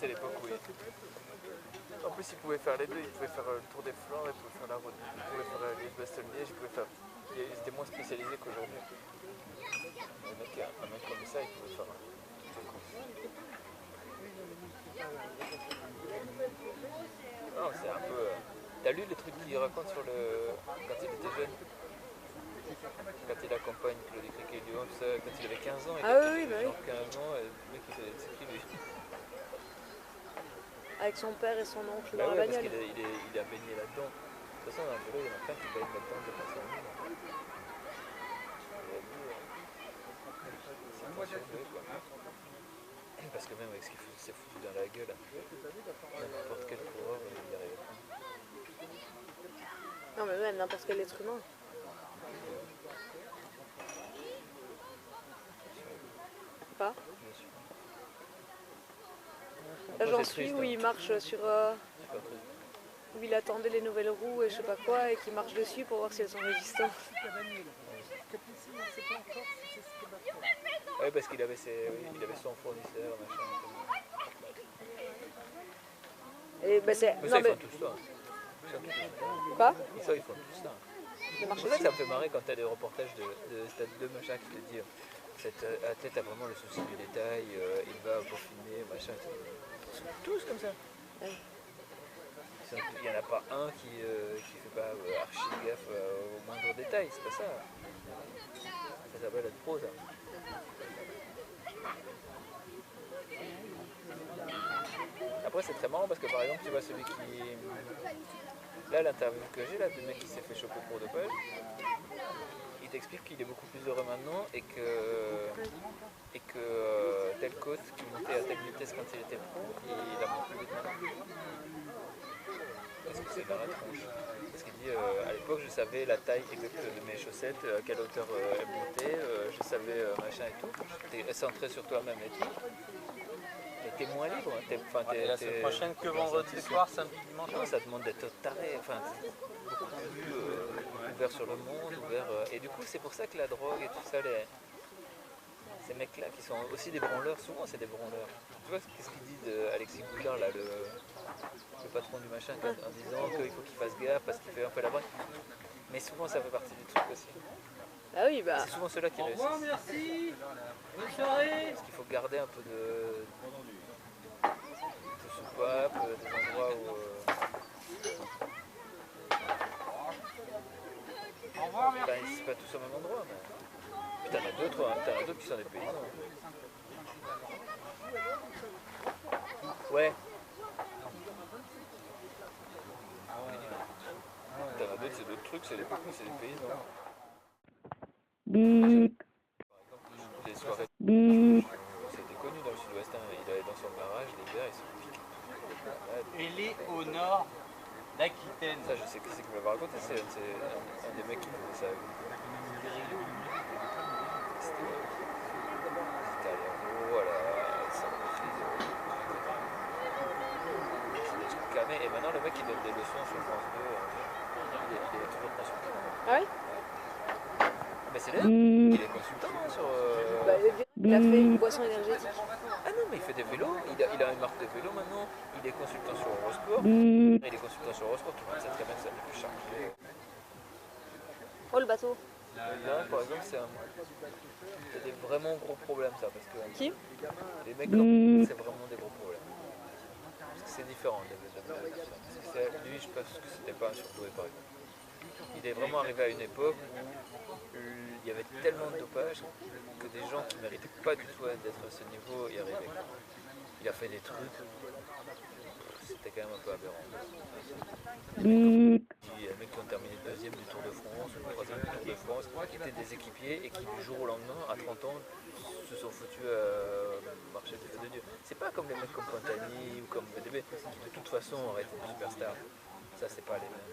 c'est l'époque où en plus il pouvait faire les deux, il pouvait faire le Tour des Flandres, il pouvait faire la route, il pouvait faire Liège-Bastogne-Liège, il pouvait faire... Il était moins spécialisé qu'aujourd'hui. Un mec comme ça, il pouvait faire toutes les courses. Non, c'est un peu... T'as lu les trucs qu'il raconte sur le... quand il était jeune? Quand il accompagne Claude Criquet et Lyon, quand il avait 15 ans, il était genre 15 ans, et le mec il faisait c'est qui lui? Avec son père et son oncle Bah dans ouais, la parce bagnole. qu'il a baigné là-dedans. De toute façon, dans le vélo, il y en a plein qui baignent là-dedans de passer en ligne. C'est passionné, quoi. Parce que même avec ce qu'il s'est foutu dans la gueule, n'importe quel coureur, il y arrivait pas. Non mais même n'importe quel être humain. Pas. Là j'en suis où il marche sur... où il attendait les nouvelles roues et je sais pas quoi et qu'il marche dessus pour voir si elles sont résistantes. Oui, parce qu'il avait, son fournisseur, machin. Et ben c'est... Mais ça, ils font tout ça. Quoi? Ça, ils font tout ça. C'est pour ça que ça me fait marrer quand t'as des reportages de Stade 2, machin, qui te dit cet athlète a vraiment le souci du détail, il va peaufiner, machin. Ils sont tous comme ça. Ouais. Il n'y en a pas un qui fait pas archi gaffe au moindre détail, c'est pas ça. Ça s'appelle être pro, ça. Après, c'est très marrant parce que par exemple, tu vois celui qui... Là, l'interview que j'ai, là, du mec qui s'est fait choper pour dopage, il t'explique qu'il est beaucoup plus heureux maintenant et que tel côte qui montait à telle vitesse quand il était pro, il a monté plus vite maintenant. Parce que c'est dans la tronche. Parce qu'il dit, à l'époque, je savais la taille exacte de mes chaussettes, à quelle hauteur elles montaient, je savais machin et tout. T'es centré sur toi-même et tout. Mais t'es moins libre. La semaine prochaine que vendredi soir, samedi, dimanche. Non, ça demande d'être taré, beaucoup plus ouvert sur le monde, et du coup, c'est pour ça que la drogue et tout ça, ces mecs-là qui sont aussi des branleurs, souvent c'est des branleurs. Tu vois qu'est-ce qu'il dit d'Alexis Bouchard, là, le patron du machin, en disant qu'il faut qu'il fasse gaffe parce qu'il fait un peu la braque. Mais souvent ça fait partie du truc aussi. Ah oui, bah. C'est souvent ceux-là qui réussissent. Au revoir, merci. Bonne soirée. Parce qu'il faut garder un peu de soupape, des endroits où... Au revoir, merci. c'est pas tous au même endroit, mais... Puis t'en as d'autres qui sont des paysans. Ouais. T'en as d'autres, c'est d'autres trucs, c'est des paysans. Bip. Les soirées. Bip. C'était connu dans le sud-ouest, hein. Il allait dans son garage, l'hiver, il se pique. Elle est au nord d'Aquitaine. Ça, je sais qui c'est qui m'avait raconté, c'est un des mecs qui faisait ça. C'était allé en haut, voilà, ça me fait. C'est des trucs camés. Et maintenant, le mec il donne des leçons sur France 2, il est toujours consultant. Ah oui? Mais c'est là, il est consultant sur... Bah, il a fait une boisson énergétique. Ah non, mais il fait des vélos, il a une marque de vélo maintenant, il est consultant sur Eurosport. Il est consultant sur Eurosport, tout le monde sait très bien que ça n'est plus chargé. Oh le bateau. Là, par exemple, c'est des vraiment gros problèmes, ça, parce que Qui? les mecs comme c'est vraiment des gros problèmes. Parce que c'est différent de lui, je pense que c'était pas un surdoué, par exemple. Il est vraiment arrivé à une époque où il y avait tellement de dopage que des gens qui ne méritaient pas du tout d'être à ce niveau y arrivaient. Il a fait des trucs, c'était quand même un peu aberrant. Il y a des mecs qui ont terminé deuxième du Tour de France, ou troisième du Tour de France, qui étaient des équipiers et qui du jour au lendemain, à 30 ans, se sont foutus à marcher du feu de Dieu. C'est pas comme les mecs comme Pantani ou comme VDB, qui de toute façon auraient été des superstars. Ça, c'est pas les mêmes.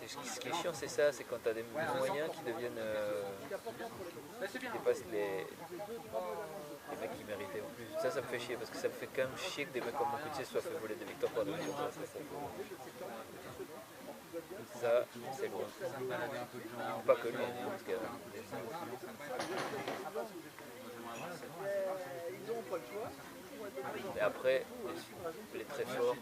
Ce qui est chiant, c'est ça, c'est quand tu as des moyens qui deviennent. Qui dépassent les mecs qui méritaient en plus. Ça me fait chier, parce que ça me fait quand même chier que des mecs comme Mocoutier soient fait voler des victoires par devenir. Ça, c'est loin. Pas que lui, parce que. Ils n'ont pas le choix. Et après, les très forts.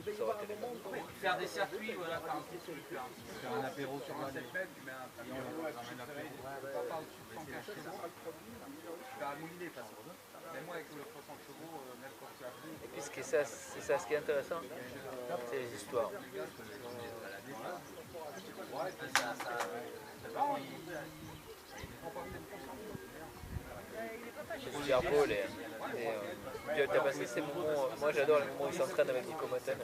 Ça aurait été les mêmes. Faire des circuits, voilà, faire un petit truc. Faire un apéro sur 27 mètres, tu mets un pavillon, un apéro. Pas par-dessus de 100 cachets, tu vas mouiller de toute façon. Mais moi, avec le 60 chevaux, même quand tu as pris. Et puis c'est ça ce qui est intéressant, c'est les histoires. Je dis Paul t'as passé ces moments, moi j'adore les moments où il s'entraîne avec Nico Maten.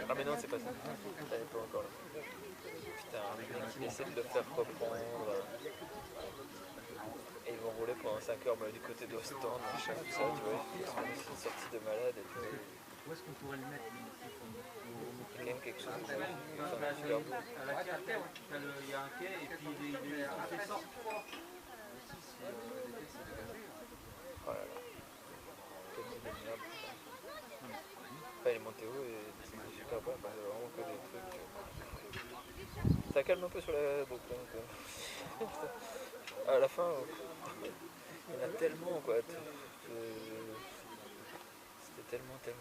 Ah mais non c'est pas ça, ça n'est pas encore là. Putain, il essaie de le faire reprendre. Et ils vont rouler pendant 5 heures du côté d'Ostende, machin, tout ça, tu vois, ils sont une sortie de malade et tout. Où est-ce qu'on pourrait le mettre? Il y a quand même quelque chose de super beau. À la quai, il y a un quai et puis il fait sorte. Oh là là. Petit de merde. Enfin, il est monté haut et c'est super bon, enfin, il y a vraiment que des trucs. Ça calme un peu sur la boucle. À la fin, il y en a tellement quoi. C'était tellement. Cette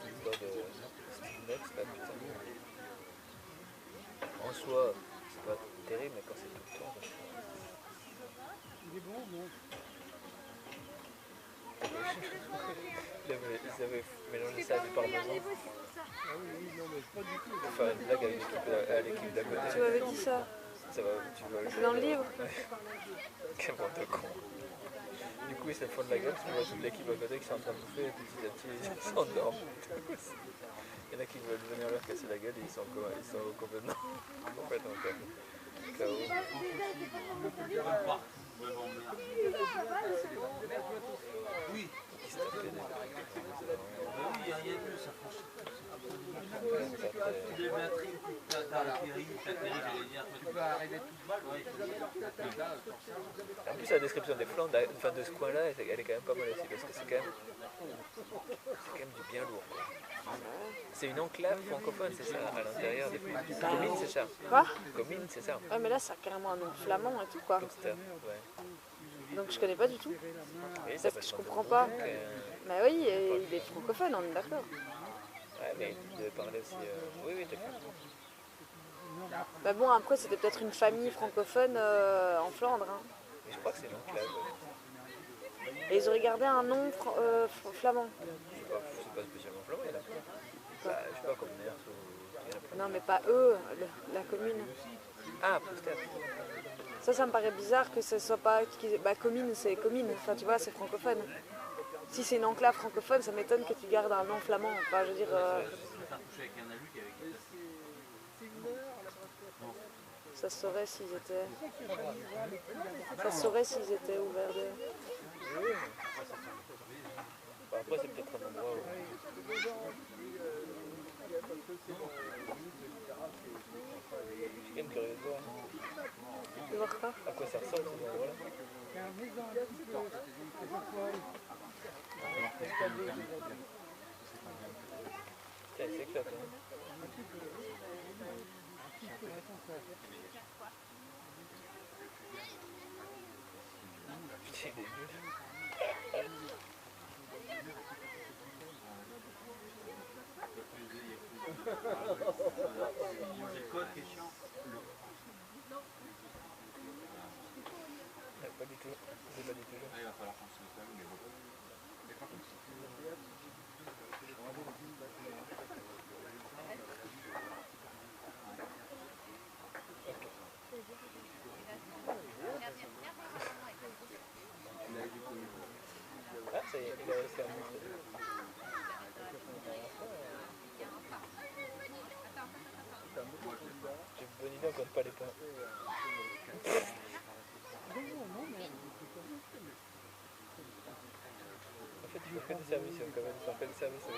histoire de Steve Knox là, putain. En soi, c'est pas terrible, mais quand c'est tout le temps. Il est bon, non? Ils avaient mélangé ça à du parmesan. Ah oui, non, mais pas du tout. Enfin, une blague à l'équipe d'à côté. Tu m'avais dit ça. Ça va, tu vas C'est dans le livre. Quel bande de con. Du coup, ils se font de la gueule, tu vois toute l'équipe à côté qui sont en train de bouffer et petit à petit ils s'endorment. Il y en a qui veulent venir leur casser la gueule et ils sont complètement KO. Oui. Qui se tapaient des Oui, il y a mieux, ça franchit. Tu devais atterrir, j'allais dire. Tu peux arriver toute balle. En plus, la description des flancs de ce coin-là, elle est quand même pas mal aussi parce que c'est quand même du bien lourd. C'est une enclave francophone, c'est ça, à l'intérieur des pays. Comines, c'est ça. Quoi? Comines, c'est ça. Ouais, mais là, ça a carrément un nom flamand et tout, quoi. Coster, ouais. Donc je connais pas du tout. Oui, Parce que je comprends pas. Mais oui, il est francophone, on est d'accord. Ouais, mais il devait parler aussi. Oui, t'as fait. Bah bon, après, c'était peut-être une famille francophone en Flandre. Hein. Mais je crois que c'est une enclave. Et ils auraient gardé un nom flamand. C'est pas spécialement flamand, il y en a plein. Bah, je sais pas, comme Mers ou. Il y en a plein. Non, mais pas eux, la commune. Ah, Coster. Ça me paraît bizarre que ce soit pas. Bah, commune, c'est commune. Enfin, tu vois, c'est francophone. Si c'est une enclave francophone, ça m'étonne que tu gardes un nom flamand. Enfin, je veux dire. Ça se saurait s'ils étaient. Ça se saurait s'ils étaient ouverts de. Oui. Bah, après, c'est peut-être un endroit où. Je suis quand même curieux de voir. Tu vois quoi? À quoi ça ressemble ces endroits-là? Tiens, c'est éclaté. Putain, il est nul. C'est quoi qui est chiant? Pas du tout. C'est pas du tout. Il va falloir qu'on se calme, mais bon. Ah, ça y est, il a réussi à monter. J'ai une bonne idée, on compte pas les points. En fait, il faut que des services, quand même. Il faut faire des services. Oui.